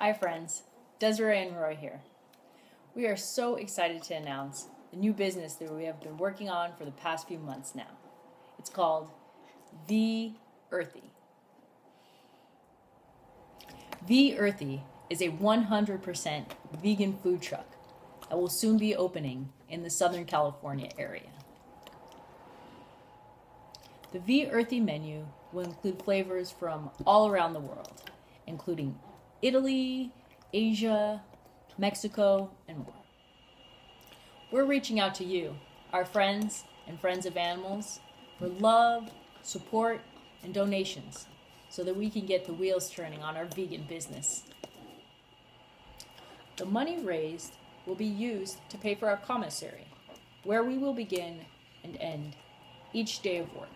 Hi friends, Desiree and Roy here. We are so excited to announce the new business that we have been working on for the past few months now. It's called V-Earthy. V-Earthy is a 100% vegan food truck that will soon be opening in the Southern California area. The V-Earthy menu will include flavors from all around the world, including Italy, Asia, Mexico, and more. We're reaching out to you, our friends and friends of animals, for love, support, and donations so that we can get the wheels turning on our vegan business. The money raised will be used to pay for our commissary, where we will begin and end each day of work.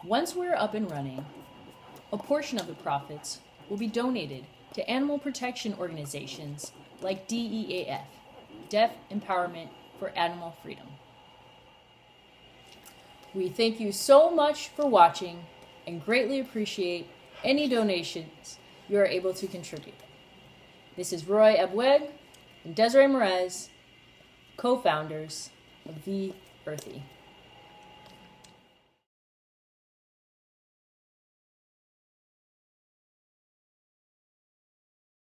Once we're up and running, a portion of the profits will be donated to animal protection organizations like DEAF, Deaf Empowerment for Animal Freedom. We thank you so much for watching and greatly appreciate any donations you are able to contribute. This is Roy Abweg and Desiree Merez, co-founders of V-Earthy.